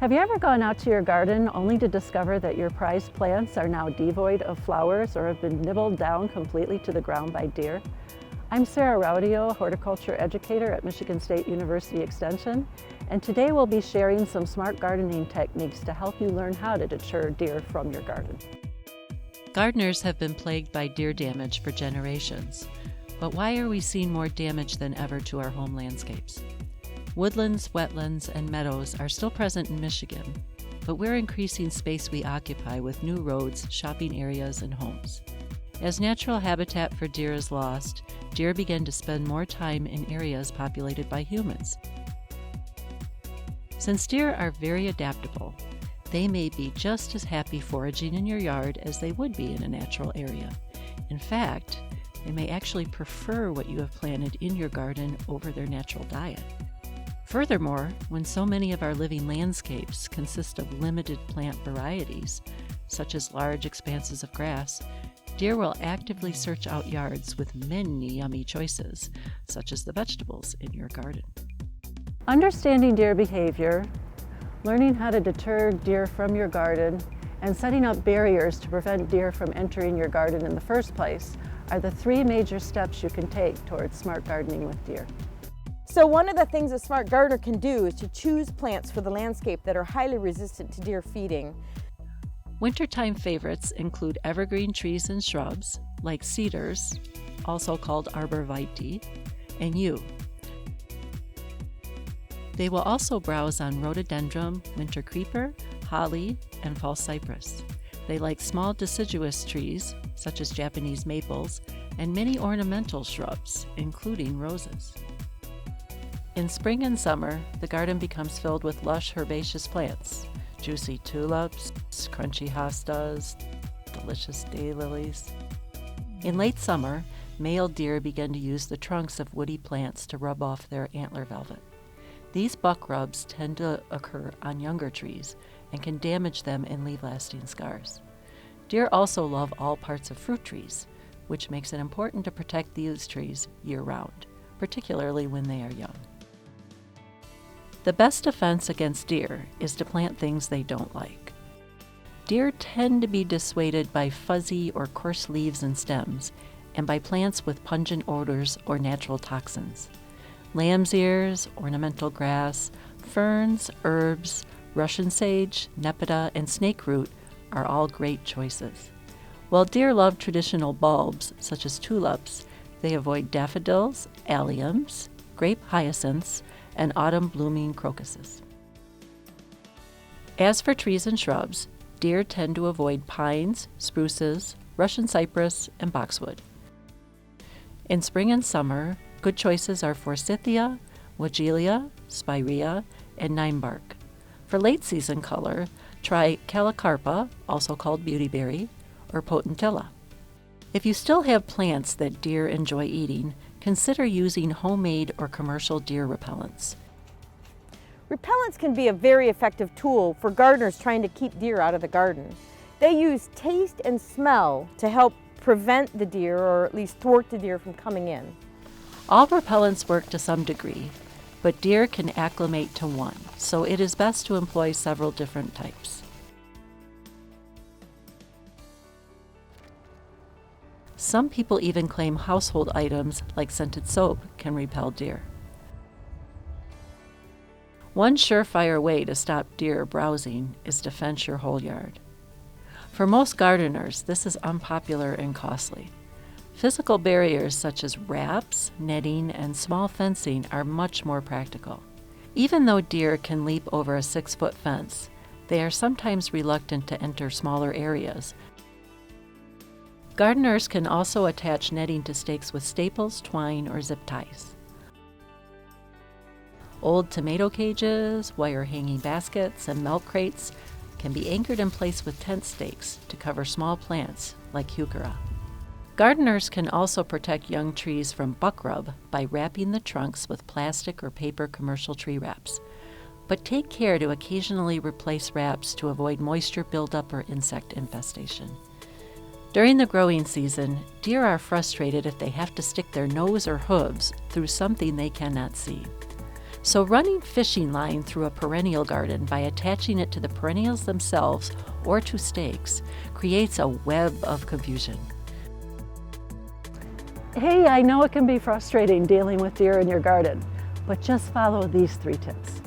Have you ever gone out to your garden only to discover that your prized plants are now devoid of flowers or have been nibbled down completely to the ground by deer? I'm Sarah Raudio, horticulture educator at Michigan State University Extension, and today we'll be sharing some smart gardening techniques to help you learn how to deter deer from your garden. Gardeners have been plagued by deer damage for generations, but why are we seeing more damage than ever to our home landscapes? Woodlands, wetlands, and meadows are still present in Michigan, but we're increasing space we occupy with new roads, shopping areas, and homes. As natural habitat for deer is lost, deer begin to spend more time in areas populated by humans. Since deer are very adaptable, they may be just as happy foraging in your yard as they would be in a natural area. In fact, they may actually prefer what you have planted in your garden over their natural diet. Furthermore, when so many of our living landscapes consist of limited plant varieties, such as large expanses of grass, deer will actively search out yards with many yummy choices, such as the vegetables in your garden. Understanding deer behavior, learning how to deter deer from your garden, and setting up barriers to prevent deer from entering your garden in the first place are the three major steps you can take towards smart gardening with deer. So one of the things a smart gardener can do is to choose plants for the landscape that are highly resistant to deer feeding. Wintertime favorites include evergreen trees and shrubs like cedars, also called arborvitae, and yew. They will also browse on rhododendron, winter creeper, holly, and false cypress. They like small deciduous trees, such as Japanese maples, and many ornamental shrubs, including roses. In spring and summer, the garden becomes filled with lush herbaceous plants, juicy tulips, crunchy hostas, delicious daylilies. In late summer, male deer begin to use the trunks of woody plants to rub off their antler velvet. These buck rubs tend to occur on younger trees and can damage them and leave lasting scars. Deer also love all parts of fruit trees, which makes it important to protect these trees year-round, particularly when they are young. The best defense against deer is to plant things they don't like. Deer tend to be dissuaded by fuzzy or coarse leaves and stems, and by plants with pungent odors or natural toxins. Lamb's ears, ornamental grass, ferns, herbs, Russian sage, nepeta, and snake root are all great choices. While deer love traditional bulbs, such as tulips, they avoid daffodils, alliums, grape hyacinths, and autumn-blooming crocuses. As for trees and shrubs, deer tend to avoid pines, spruces, Russian cypress, and boxwood. In spring and summer, good choices are forsythia, weigela, spirea, and ninebark. For late-season color, try calicarpa, also called beautyberry, or potentilla. If you still have plants that deer enjoy eating, consider using homemade or commercial deer repellents. Repellents can be a very effective tool for gardeners trying to keep deer out of the garden. They use taste and smell to help prevent the deer, or at least thwart the deer from coming in. All repellents work to some degree, but deer can acclimate to one, so it is best to employ several different types. Some people even claim household items like scented soap can repel deer. One surefire way to stop deer browsing is to fence your whole yard. For most gardeners, this is unpopular and costly. Physical barriers such as wraps, netting, and small fencing are much more practical. Even though deer can leap over a 6-foot fence, they are sometimes reluctant to enter smaller areas. Gardeners can also attach netting to stakes with staples, twine, or zip ties. Old tomato cages, wire hanging baskets, and milk crates can be anchored in place with tent stakes to cover small plants like heuchera. Gardeners can also protect young trees from buckrub by wrapping the trunks with plastic or paper commercial tree wraps. But take care to occasionally replace wraps to avoid moisture buildup or insect infestation. During the growing season, deer are frustrated if they have to stick their nose or hooves through something they cannot see. So running fishing line through a perennial garden by attaching it to the perennials themselves or to stakes creates a web of confusion. Hey, I know it can be frustrating dealing with deer in your garden, but just follow these 3 tips.